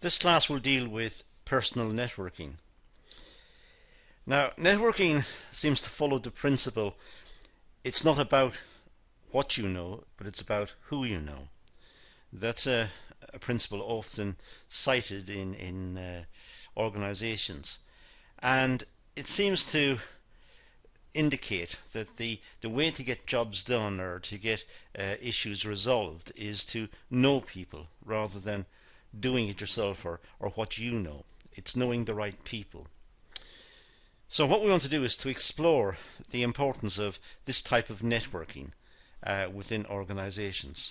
This class will deal with personal networking. Now, networking seems to follow the principle it's not about what you know, but it's about who you know. That's a principle often cited in organizations. And it seems to indicate that the way to get jobs done or to get issues resolved is to know people rather than doing it yourself or what you know. It's knowing the right people. So what we want to do is to explore the importance of this type of networking within organizations.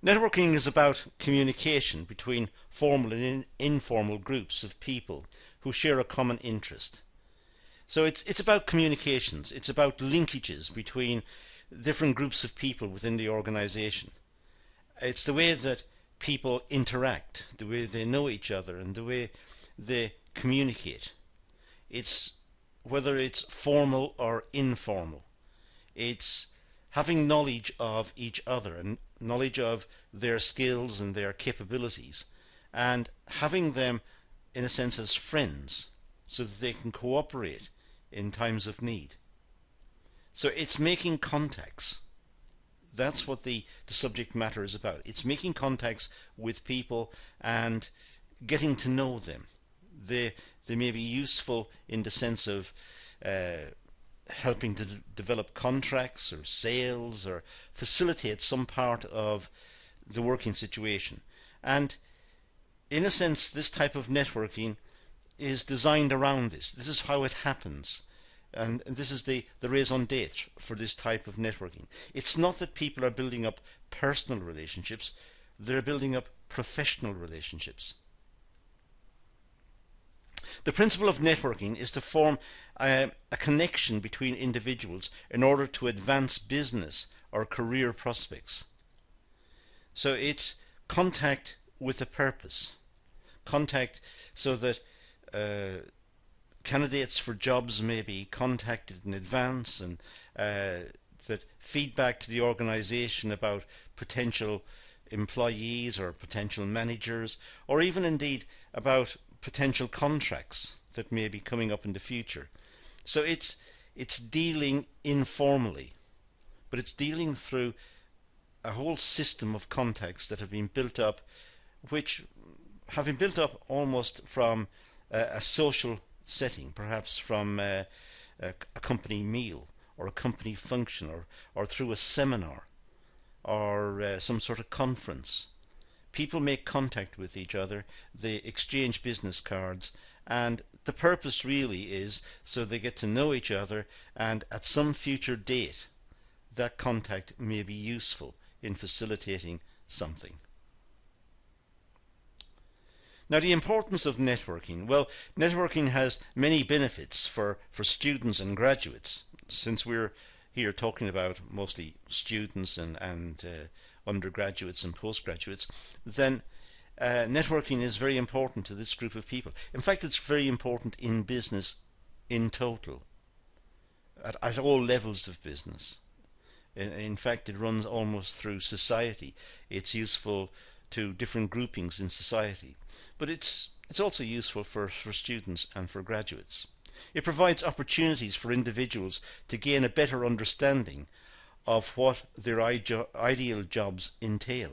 Networking is about communication between formal and informal groups of people who share a common interest. So it's about communications, it's about linkages between different groups of people within the organization. It's the way that people interact, the way they know each other and the way they communicate. It's whether it's formal or informal. It's having knowledge of each other and knowledge of their skills and their capabilities and having them in a sense as friends so that they can cooperate in times of need. So it's making contacts. That's what the subject matter is about. It's making contacts with people and getting to know them. They may be useful in the sense of helping to develop contracts or sales or facilitate some part of the working situation. And in a sense, this type of networking is designed around this. This is how it happens. And this is the raison d'etre for this type of networking. It's not that people are building up personal relationships, they're building up professional relationships. The principle of networking is to form a connection between individuals in order to advance business or career prospects. So it's contact with a purpose. Contact so that candidates for jobs may be contacted in advance and that feedback to the organization about potential employees or potential managers or even indeed about potential contracts that may be coming up in the future. So it's dealing informally, but it's dealing through a whole system of contacts that have been built up, which have been built up almost from a social setting, perhaps from a company meal or a company function or through a seminar or some sort of conference. People make contact with each other, they exchange business cards, and the purpose really is so they get to know each other, and at some future date that contact may be useful in facilitating something. Now, the importance of networking. Well, networking has many benefits for students and graduates. Since we're here talking about mostly students and undergraduates and postgraduates, then networking is very important to this group of people. In fact, it's very important in business in total, at all levels of business. In fact, it runs almost through society. It's useful to different groupings in society, but it's also useful for students and for graduates. It provides opportunities for individuals to gain a better understanding of what their ideal jobs entail.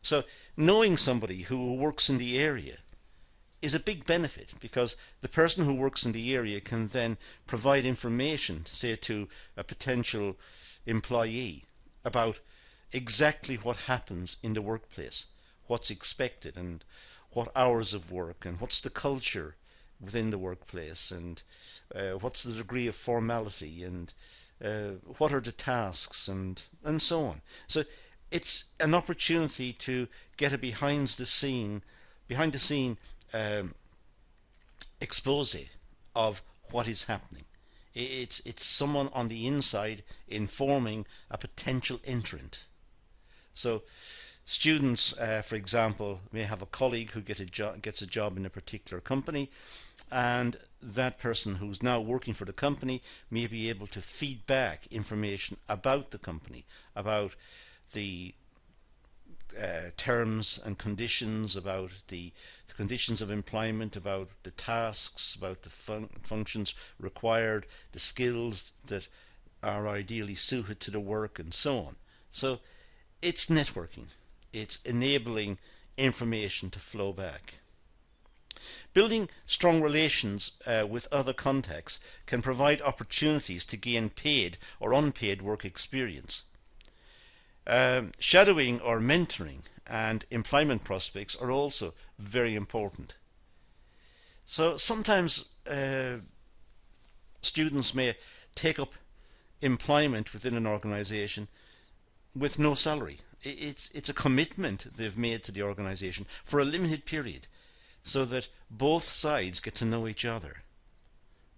So knowing somebody who works in the area is a big benefit, because the person who works in the area can then provide information, say, to a potential employee about exactly what happens in the workplace, what's expected and what hours of work and what's the culture within the workplace and what's the degree of formality and what are the tasks and so on. So it's an opportunity to get a behind the scene expose of what is happening. It's someone on the inside informing a potential entrant. So students, for example, may have a colleague who gets a job in a particular company, and that person who's now working for the company may be able to feed back information about the company, about the terms and conditions, about the conditions of employment, about the tasks, about the functions required, the skills that are ideally suited to the work, and so on. So it's networking. It's enabling information to flow back. Building strong relations with other contacts can provide opportunities to gain paid or unpaid work experience. Shadowing or mentoring and employment prospects are also very important. So sometimes students may take up employment within an organization with no salary. It's a commitment they've made to the organization for a limited period, so that both sides get to know each other.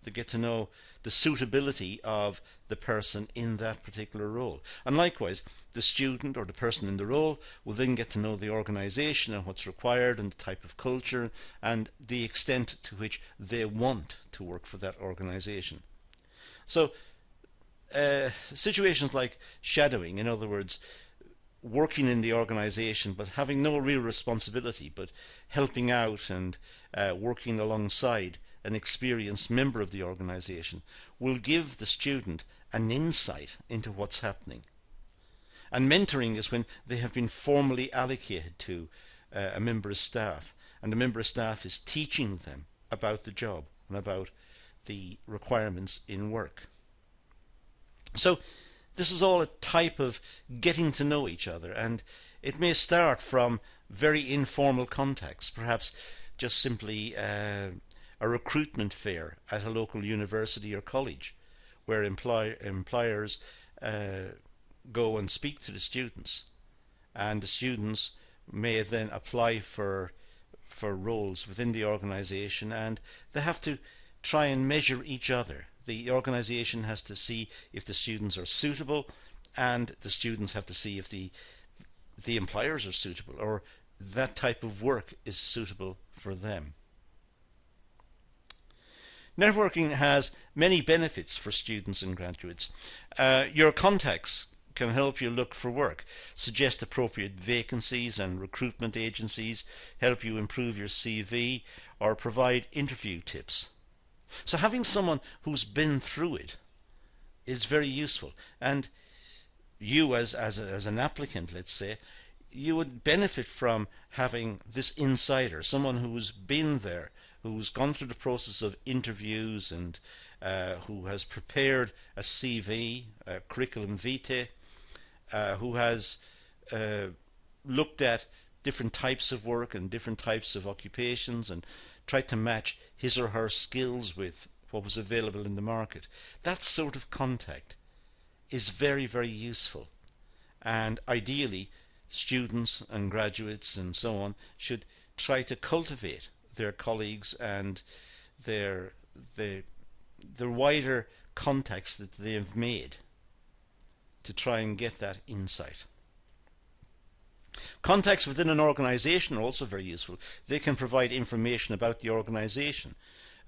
They get to know the suitability of the person in that particular role. And likewise, the student or the person in the role will then get to know the organization and what's required and the type of culture and the extent to which they want to work for that organization. So situations like shadowing, in other words, working in the organization but having no real responsibility, but helping out and working alongside an experienced member of the organization, will give the student an insight into what's happening. And mentoring is when they have been formally allocated to a member of staff, and the member of staff is teaching them about the job and about the requirements in work. So this is all a type of getting to know each other, and it may start from very informal contacts, perhaps just simply a recruitment fair at a local university or college, where employers go and speak to the students, and the students may then apply for roles within the organization, and they have to try and measure each other. The organization has to see if the students are suitable, and the students have to see if the employers are suitable, or that type of work is suitable for them. Networking has many benefits for students and graduates. Your contacts can help you look for work, suggest appropriate vacancies and recruitment agencies, help you improve your CV, or provide interview tips. So having someone who's been through it is very useful, and you as an applicant, let's say, you would benefit from having this insider, someone who's been there, who's gone through the process of interviews, and who has prepared a CV, a curriculum vitae, who has looked at different types of work and different types of occupations and tried to match his or her skills with what was available in the market. That sort of contact is very, very useful, and ideally students and graduates and so on should try to cultivate their colleagues and the wider contacts that they have made to try and get that insight. Contacts within an organization are also very useful. They can provide information about the organization,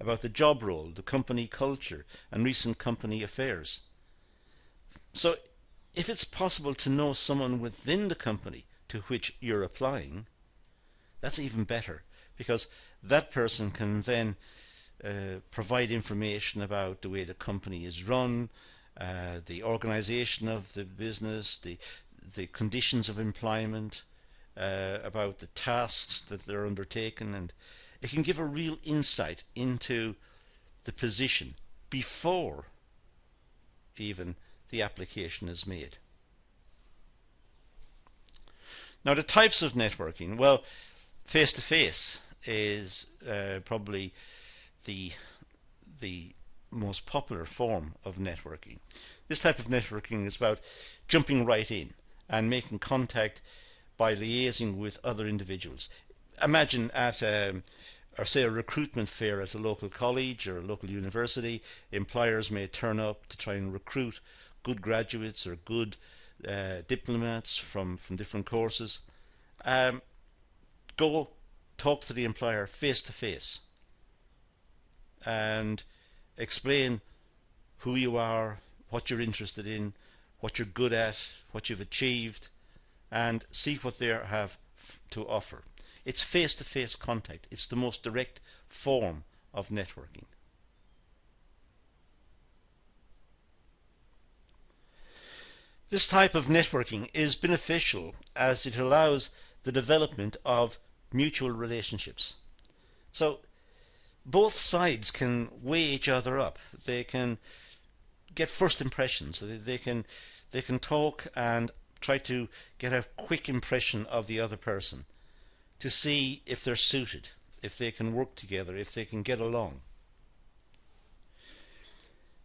about the job role, the company culture, and recent company affairs. So if it's possible to know someone within the company to which you're applying, that's even better, because that person can then provide information about the way the company is run, the organization of the business, the conditions of employment, about the tasks that they're undertaken, and it can give a real insight into the position before even the application is made. Now, the types of networking, well, face-to-face is probably the most popular form of networking. This type of networking is about jumping right in and making contact by liaising with other individuals. Imagine at or say a recruitment fair at a local college or a local university. Employers may turn up to try and recruit good graduates or good diplomats from different courses. Go talk to the employer face to face and explain who you are, what you're interested in, what you're good at, what you've achieved, and see what they have to offer. It's face-to-face contact. It's the most direct form of networking. This type of networking is beneficial as it allows the development of mutual relationships. So both sides can weigh each other up. They can get first impressions. They can talk and try to get a quick impression of the other person to see if they're suited, if they can work together, if they can get along.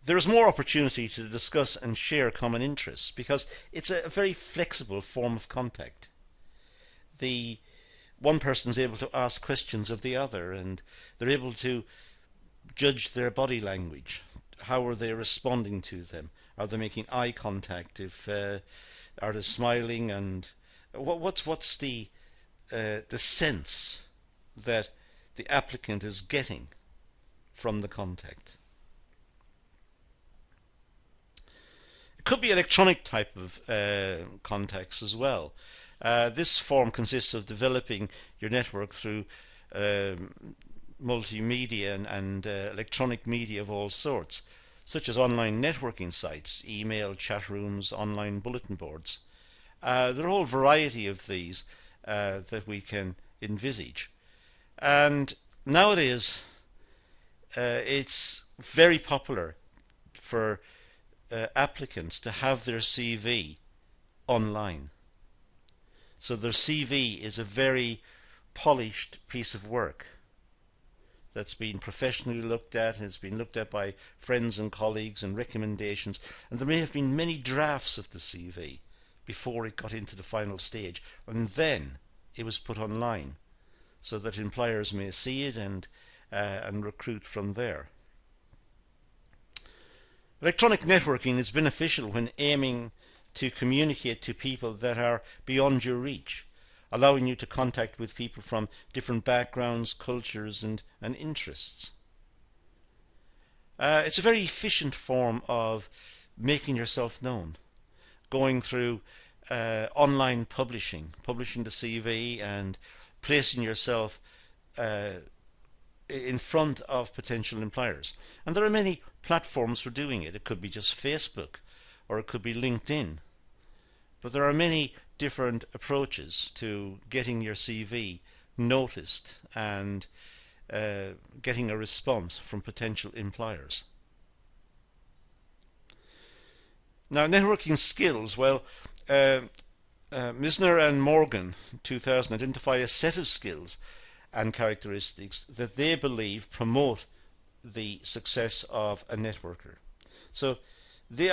There is more opportunity to discuss and share common interests because it's a very flexible form of contact. The one person is able to ask questions of the other, and they're able to judge their body language. How are they responding to them? Are they making eye contact? If are they smiling? And what's the sense that the applicant is getting from the contact? Could be electronic type of contacts as well. This form consists of developing your network through multimedia and electronic media of all sorts, such as online networking sites, email, chat rooms, online bulletin boards. There are a whole variety of these that we can envisage. And nowadays, it's very popular for applicants to have their CV online. So their CV is a very polished piece of work that's been professionally looked at, has been looked at by friends and colleagues and recommendations, and there may have been many drafts of the CV before it got into the final stage, and then it was put online so that employers may see it and recruit from there. Electronic networking is beneficial when aiming to communicate to people that are beyond your reach, allowing you to contact with people from different backgrounds, cultures and interests. It's a very efficient form of making yourself known, going through online publishing the CV and placing yourself in front of potential employers. And there are many platforms for doing it. It could be just Facebook, or it could be LinkedIn. But there are many different approaches to getting your CV noticed and getting a response from potential employers. Now, networking skills, well, Misner and Morgan, 2000, identify a set of skills and characteristics that they believe promote the success of a networker. So they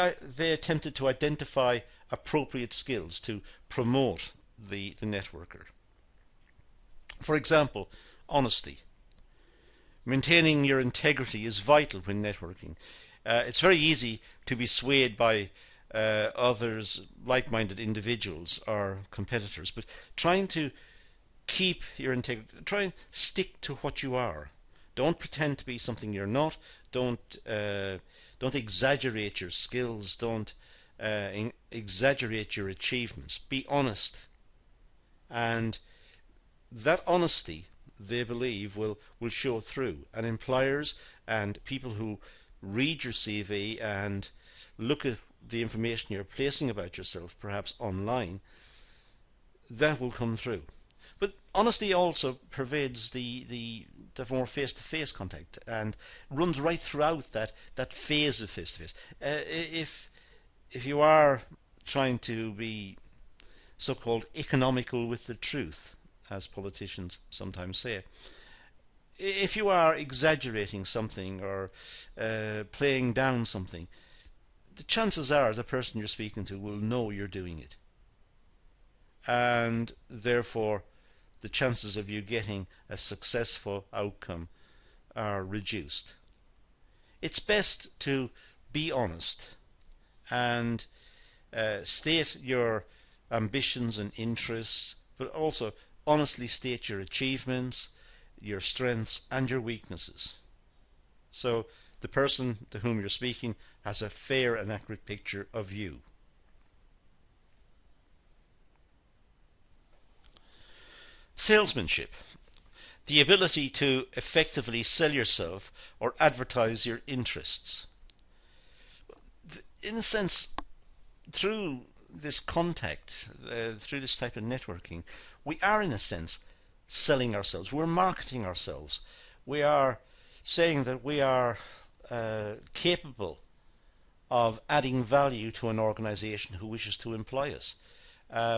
attempted to identify appropriate skills to promote the networker. For example, honesty. Maintaining your integrity is vital when networking. It's very easy to be swayed by others, like-minded individuals or competitors, but trying to keep your integrity, try and stick to what you are. Don't pretend to be something you're not. Don't exaggerate your skills. Don't exaggerate your achievements. Be honest, and that honesty, they believe, will show through. And employers and people who read your CV and look at the information you're placing about yourself, perhaps online, that will come through. But honesty also pervades the more face-to-face contact and runs right throughout that phase of face-to-face. If you are trying to be so-called economical with the truth, as politicians sometimes say, if you are exaggerating something or playing down something, the chances are the person you're speaking to will know you're doing it, and therefore the chances of you getting a successful outcome are reduced. It's best to be honest and state your ambitions and interests, but also honestly state your achievements, your strengths and your weaknesses, so the person to whom you're speaking has a fair and accurate picture of you. Salesmanship. The ability to effectively sell yourself or advertise your interests. In a sense, through this contact, through this type of networking, we are in a sense selling ourselves. We're marketing ourselves. We are saying that we are capable of adding value to an organization who wishes to employ us.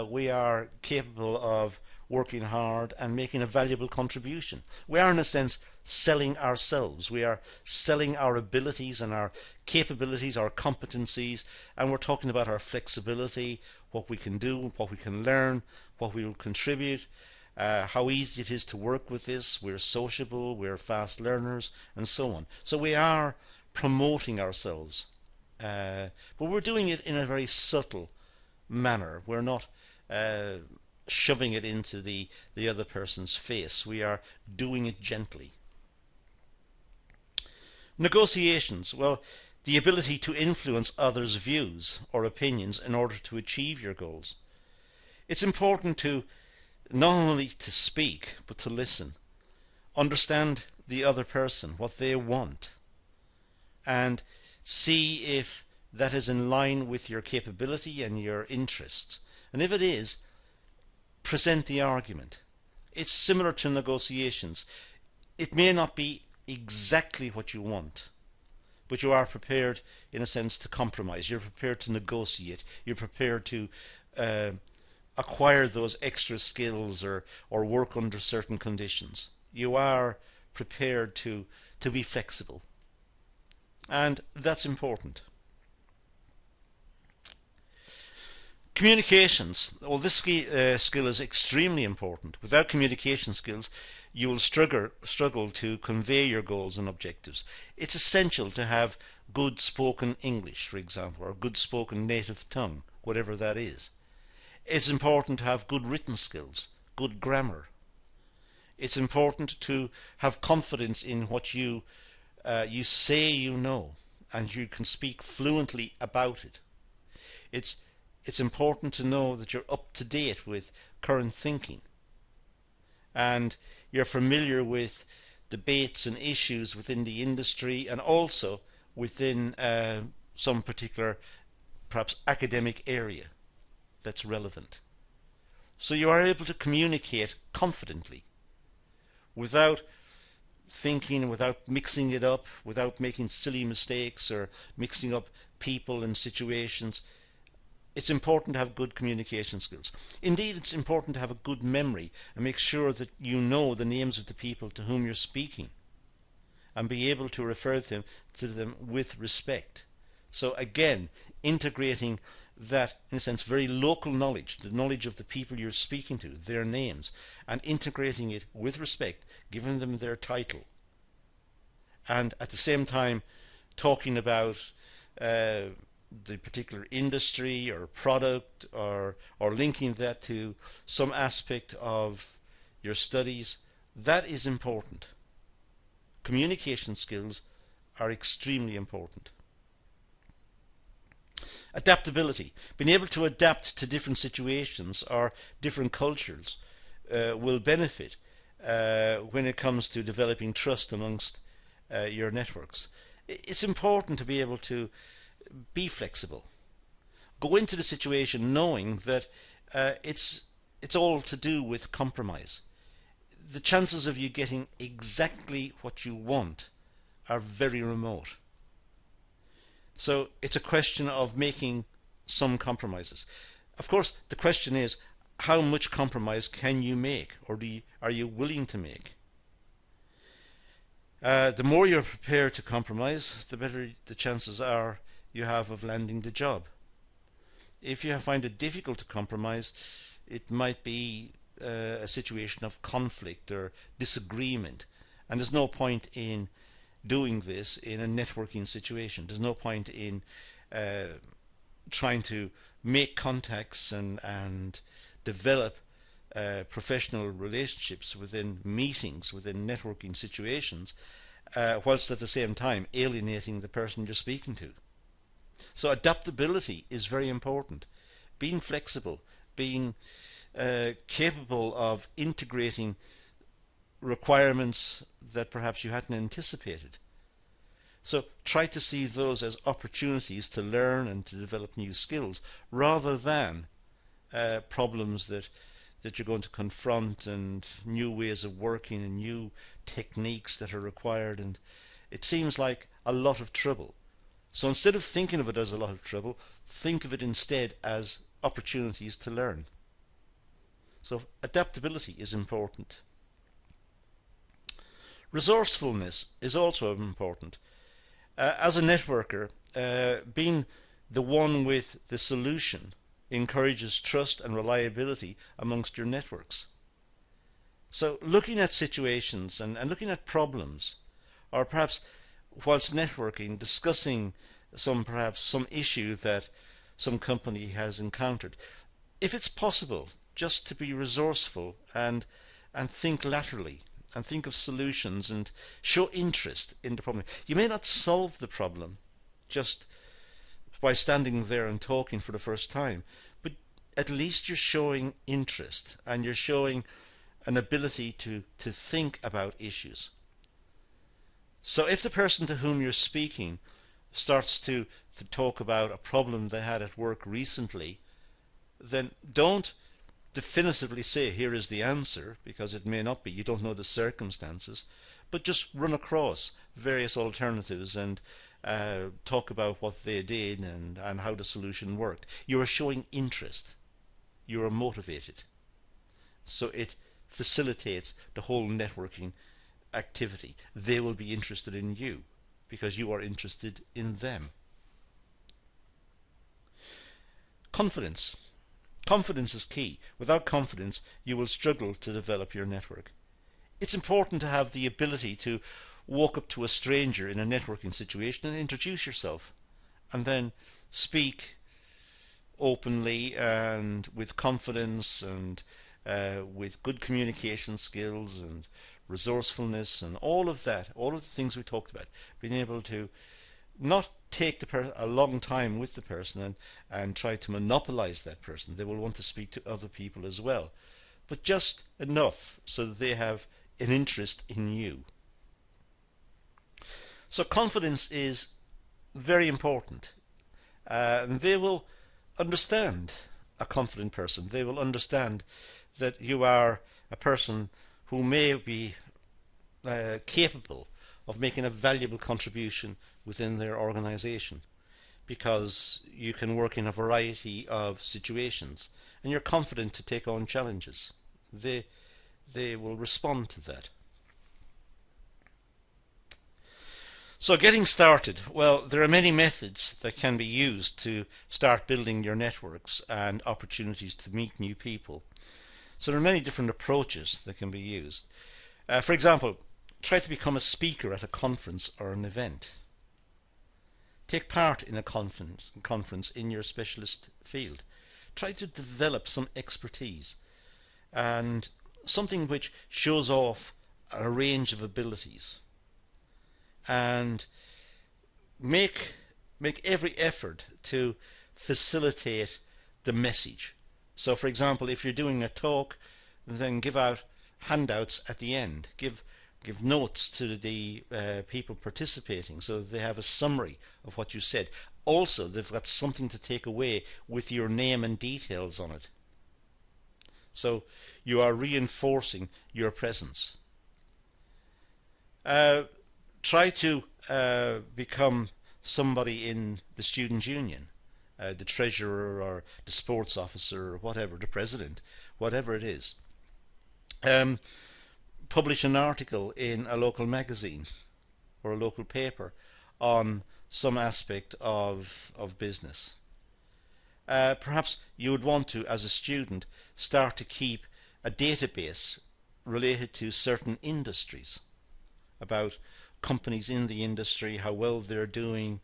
We are capable of working hard and making a valuable contribution. We are in a sense selling ourselves. We are selling our abilities and our capabilities, our competencies, and we're talking about our flexibility, what we can do, what we can learn, what we will contribute, how easy it is to work with this. We're sociable, we're fast learners, and so on. So we are promoting ourselves, but we're doing it in a very subtle manner. We're not shoving it into the other person's face. We are doing it gently. Negotiations. Well, the ability to influence others' views or opinions in order to achieve your goals. It's important to not only to speak, but to listen. Understand the other person, what they want, and see if that is in line with your capability and your interests. And if it is, present the argument. It's similar to negotiations. It may not be exactly what you want, but you are prepared, in a sense, to compromise. You're prepared to negotiate. You're prepared to acquire those extra skills or work under certain conditions. You are prepared to be flexible. And that's important. Communications. Well, this skill is extremely important. Without communication skills, you will struggle to convey your goals and objectives. It's essential to have good spoken English, for example, or good spoken native tongue, whatever that is. It's important to have good written skills, good grammar. It's important to have confidence in what you say you know, and you can speak fluently about it. It's important to know that you're up to date with current thinking and you're familiar with debates and issues within the industry and also within some particular, perhaps academic area that's relevant. So you are able to communicate confidently without thinking, without mixing it up, without making silly mistakes or mixing up people and situations. It's important to have good communication skills. Indeed, it's important to have a good memory and make sure that you know the names of the people to whom you're speaking and be able to refer to them with respect. So again, integrating that, in a sense, very local knowledge, the knowledge of the people you're speaking to, their names, and integrating it with respect, giving them their title, and at the same time talking about the particular industry or product or linking that to some aspect of your studies. That is important. Communication skills are extremely important. Adaptability. Being able to adapt to different situations or different cultures will benefit when it comes to developing trust amongst your networks. It's important to be able to be flexible. Go into the situation knowing that it's all to do with compromise. The chances of you getting exactly what you want are very remote. So it's a question of making some compromises. Of course, the question is, how much compromise can you make, or are you willing to make? The more you're prepared to compromise, the better the chances are you have of landing the job. If you find it difficult to compromise, it might be a situation of conflict or disagreement, and there's no point in doing this in a networking situation. There's no point in trying to make contacts and develop professional relationships within meetings, within networking situations, whilst at the same time alienating the person you're speaking to. So adaptability is very important. Being flexible, being capable of integrating requirements that perhaps you hadn't anticipated. So try to see those as opportunities to learn and to develop new skills rather than problems that you're going to confront and new ways of working and new techniques that are required, and it seems like a lot of trouble. So instead of thinking of it as a lot of trouble, think of it instead as opportunities to learn. So adaptability is important. Resourcefulness is also important. As a networker, being the one with the solution encourages trust and reliability amongst your networks. So looking at situations and looking at problems, or perhaps whilst networking, discussing perhaps some issue that some company has encountered, if it's possible, just to be resourceful and think laterally and think of solutions and show interest in the problem. You may not solve the problem just by standing there and talking for the first time, but at least you're showing interest and you're showing an ability to think about issues. So if the person to whom you're speaking starts to talk about a problem they had at work recently, then don't definitively say here is the answer, because it may not be, you don't know the circumstances, but just run across various alternatives and talk about what they did and how the solution worked. You are showing interest, you are motivated, so it facilitates the whole networking activity. They will be interested in you because you are interested in them. Confidence. Confidence is key. Without confidence, you will struggle to develop your network. It's important to have the ability to walk up to a stranger in a networking situation and introduce yourself, and then speak openly and with confidence and with good communication skills and resourcefulness and all of that, all of the things we talked about, being able to not take a long time with the person and try to monopolize that person. They will want to speak to other people as well, but just enough so that they have an interest in you. So confidence is very important, and they will understand a confident person. They will understand that you are a person who may be capable of making a valuable contribution within their organization, because you can work in a variety of situations and you're confident to take on challenges. They will respond to that. So getting started, well, there are many methods that can be used to start building your networks and opportunities to meet new people. So there are many different approaches that can be used. For example, try to become a speaker at a conference or an event. Take part in a conference in your specialist field. Try to develop some expertise and something which shows off a range of abilities, and make every effort to facilitate the message. So for example, if you're doing a talk, then give out handouts at the end. Give notes to the people participating so that they have a summary of what you said. Also, they've got something to take away with your name and details on it. So you are reinforcing your presence. Try to become somebody in the student union, the treasurer or the sports officer or whatever, the president, whatever it is. Publish an article in a local magazine or a local paper on some aspect of business. Perhaps you would want to, as a student, start to keep a database related to certain industries, about companies in the industry, how well they're doing,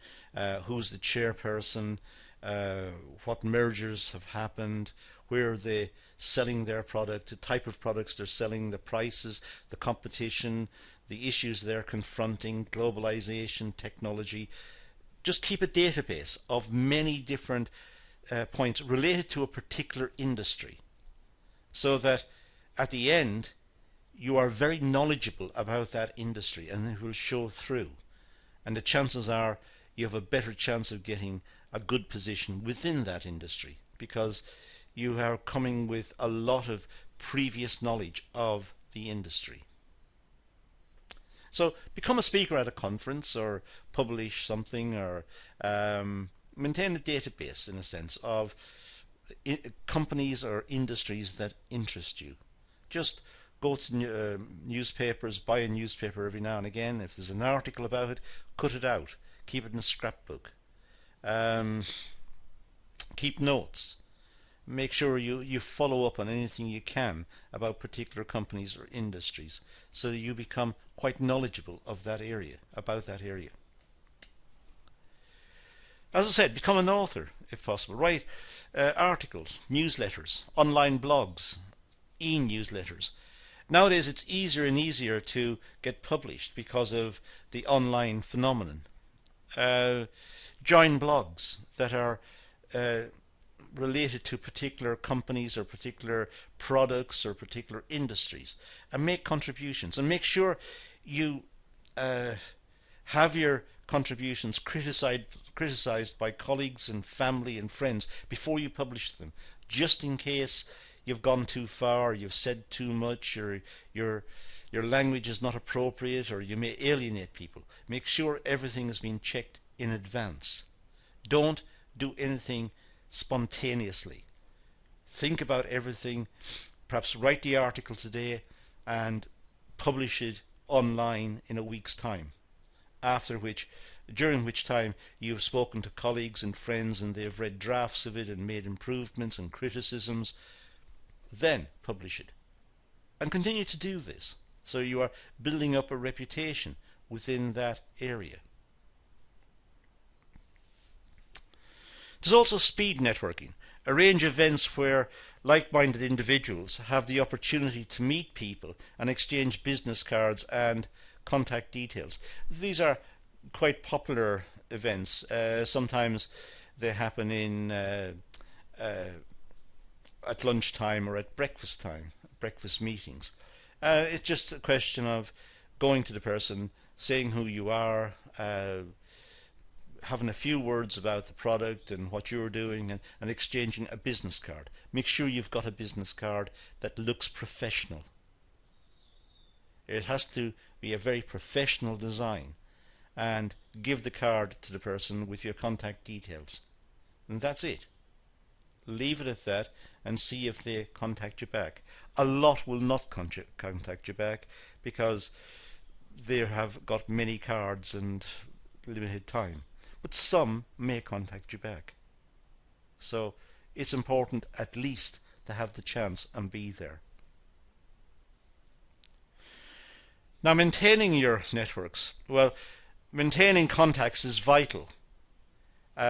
who's the chairperson, what mergers have happened, where they're selling their product, the type of products they're selling, the prices, the competition, the issues they're confronting, globalization, technology. Just keep a database of many different points related to a particular industry. so that at the end you are very knowledgeable about that industry, and it will show through. And the chances are you have a better chance of getting a good position within that industry because you are coming with a lot of previous knowledge of the industry. So become a speaker at a conference, or publish something, or maintain a database in a sense of companies or industries that interest you. Just go to newspapers, buy a newspaper every now and again. If there's an article about it, cut it out. Keep it in a scrapbook. Keep notes. Make sure you follow up on anything you can about particular companies or industries so that you become quite knowledgeable of that area, about that area. As I said, become an author if possible. Write articles, newsletters, online blogs, e-newsletters. Nowadays it's easier and easier to get published because of the online phenomenon. Join blogs that are related to particular companies or particular products or particular industries, and make contributions, and make sure you have your contributions criticized by colleagues and family and friends before you publish them, just in case you've gone too far, you've said too much, or your language is not appropriate, or you may alienate people. Make sure everything has been checked in advance. Don't do anything spontaneously. Think about everything. Perhaps write the article today and publish it online in a week's time, during which time you've spoken to colleagues and friends and they've read drafts of it and made improvements and criticisms. Then publish it, and continue to do this, so you are building up a reputation within that area. There's also speed networking, arrange events where like-minded individuals have the opportunity to meet people and exchange business cards and contact details. These are quite popular events. Sometimes they happen in at lunchtime or at breakfast time, breakfast meetings. It's just a question of going to the person, saying who you are, having a few words about the product and what you're doing, and exchanging a business card. Make sure you've got a business card that looks professional. It has to be a very professional design, and give the card to the person with your contact details. And that's it. Leave it at that and see if they contact you back. A lot will not contact you back because they have got many cards and limited time. But some may contact you back. So it's important at least to have the chance and be there. Now, maintaining your networks. Well, maintaining contacts is vital.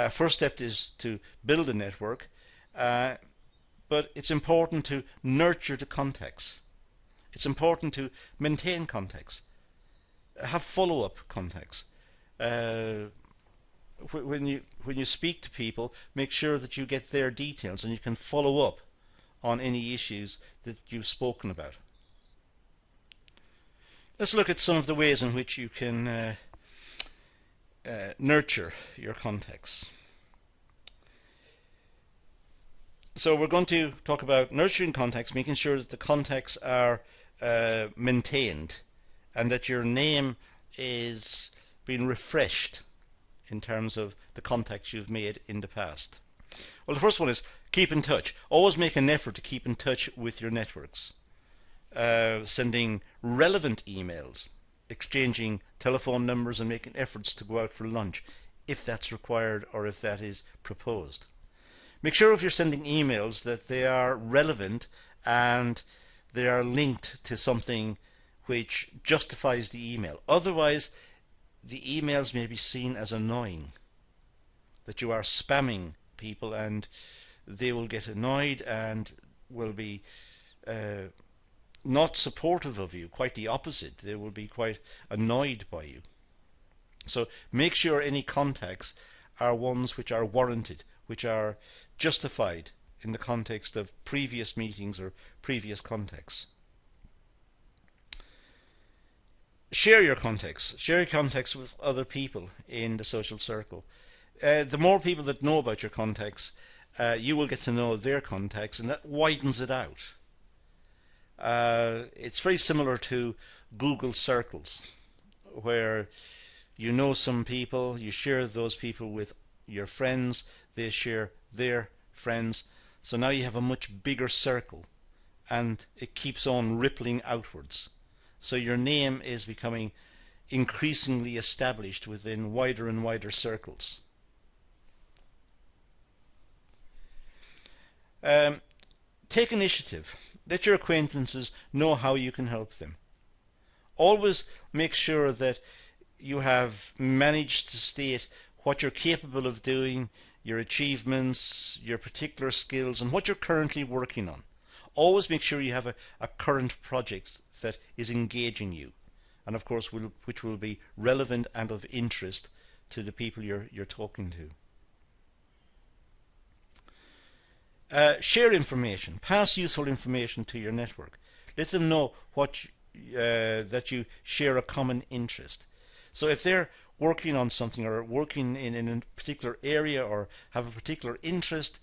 First step is to build a network, but it's important to nurture the contacts. It's important to maintain contacts. Have follow-up contacts. When you speak to people, make sure that you get their details and you can follow up on any issues that you've spoken about. Let's look at some of the ways in which you can nurture your contacts. So we're going to talk about nurturing contacts, making sure that the contacts are maintained and that your name is being refreshed in terms of the contacts you've made in the past. Well, the first one is keep in touch. Always make an effort to keep in touch with your networks. Sending relevant emails, exchanging telephone numbers, and making efforts to go out for lunch if that's required or if that is proposed. Make sure if you're sending emails that they are relevant and they are linked to something which justifies the email. Otherwise, the emails may be seen as annoying, that you are spamming people, and they will get annoyed and will be not supportive of you. Quite the opposite. They will be quite annoyed by you. So make sure any contacts are ones which are warranted, which are justified in the context of previous meetings or previous contexts. Share your contacts. Share your contacts with other people in the social circle. The more people that know about your contacts, you will get to know their contacts, and that widens it out. It's very similar to Google Circles, where you know some people, you share those people with your friends, they share their friends, so now you have a much bigger circle, and it keeps on rippling outwards. So your name is becoming increasingly established within wider and wider circles. Take initiative. Let your acquaintances know how you can help them. Always make sure that you have managed to state what you're capable of doing, your achievements, your particular skills, and what you're currently working on. Always make sure you have a current project that is engaging you, and of course which will be relevant and of interest to the people you're talking to. Share information. Pass useful information to your network. Let them know that you share a common interest. So if they're working on something or working in a particular area or have a particular interest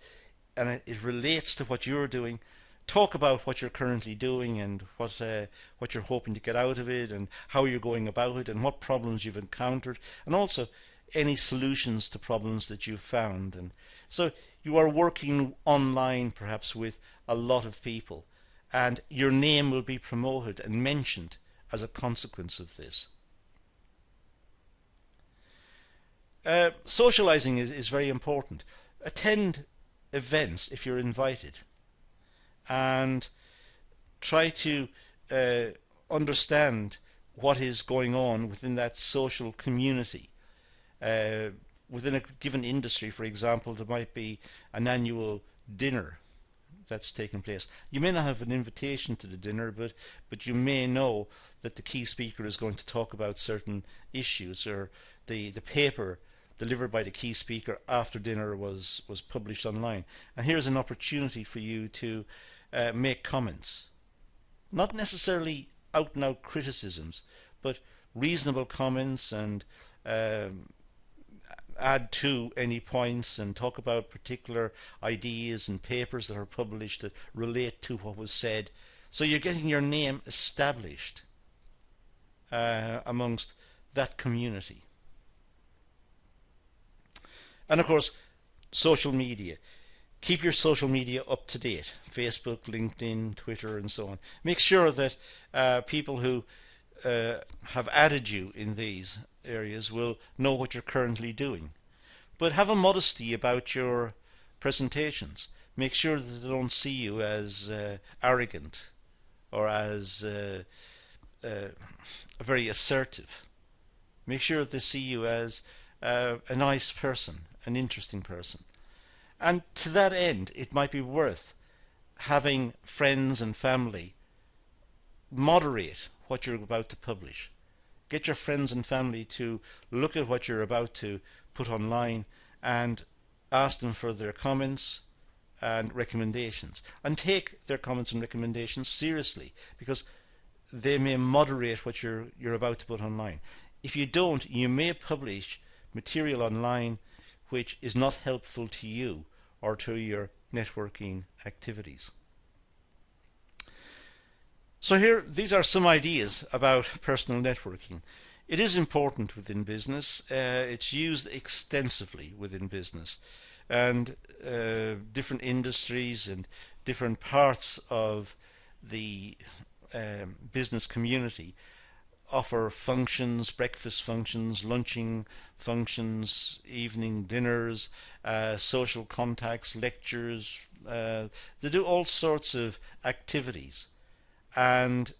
and it relates to what you're doing, talk about what you're currently doing and what you're hoping to get out of it and how you're going about it and what problems you've encountered, and also any solutions to problems that you've found. And so you are working online perhaps with a lot of people, and your name will be promoted and mentioned as a consequence of this. Socializing is very important. Attend events if you're invited, and try to understand what is going on within that social community. Within a given industry, for example, there might be an annual dinner that's taking place. You may not have an invitation to the dinner, but you may know that the key speaker is going to talk about certain issues, or the paper delivered by the key speaker after dinner was published online. And here's an opportunity for you to make comments. Not necessarily out and out criticisms, but reasonable comments, and add to any points and talk about particular ideas and papers that are published that relate to what was said. So you're getting your name established amongst that community. And of course, social media. Keep your social media up to date. Facebook, LinkedIn, Twitter, and so on. Make sure that people who have added you in these areas will know what you're currently doing. But have a modesty about your presentations. Make sure that they don't see you as arrogant or as very assertive. Make sure that they see you as a nice person, an interesting person. And to that end, it might be worth having friends and family moderate what you're about to publish. Get your friends and family to look at what you're about to put online and ask them for their comments and recommendations. And take their comments and recommendations seriously, because they may moderate what you're about to put online. If you don't, you may publish material online which is not helpful to you or to your networking activities. So these are some ideas about personal networking. It is important within business. It's used extensively within business, and different industries and different parts of the business community offer functions, breakfast functions, lunching functions, evening dinners, social contacts, lectures. They do all sorts of activities, and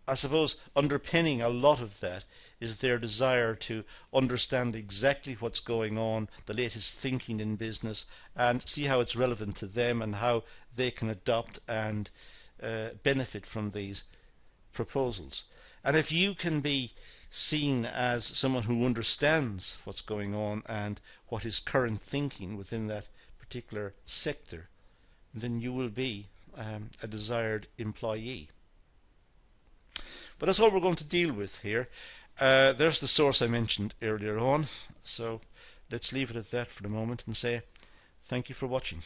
I suppose underpinning a lot of that is their desire to understand exactly what's going on, the latest thinking in business, and see how it's relevant to them and how they can adopt and benefit from these proposals. And if you can be seen as someone who understands what's going on and what is current thinking within that particular sector, then you will be a desired employee. But that's all we're going to deal with here. There's the source I mentioned earlier on. So let's leave it at that for the moment and say thank you for watching.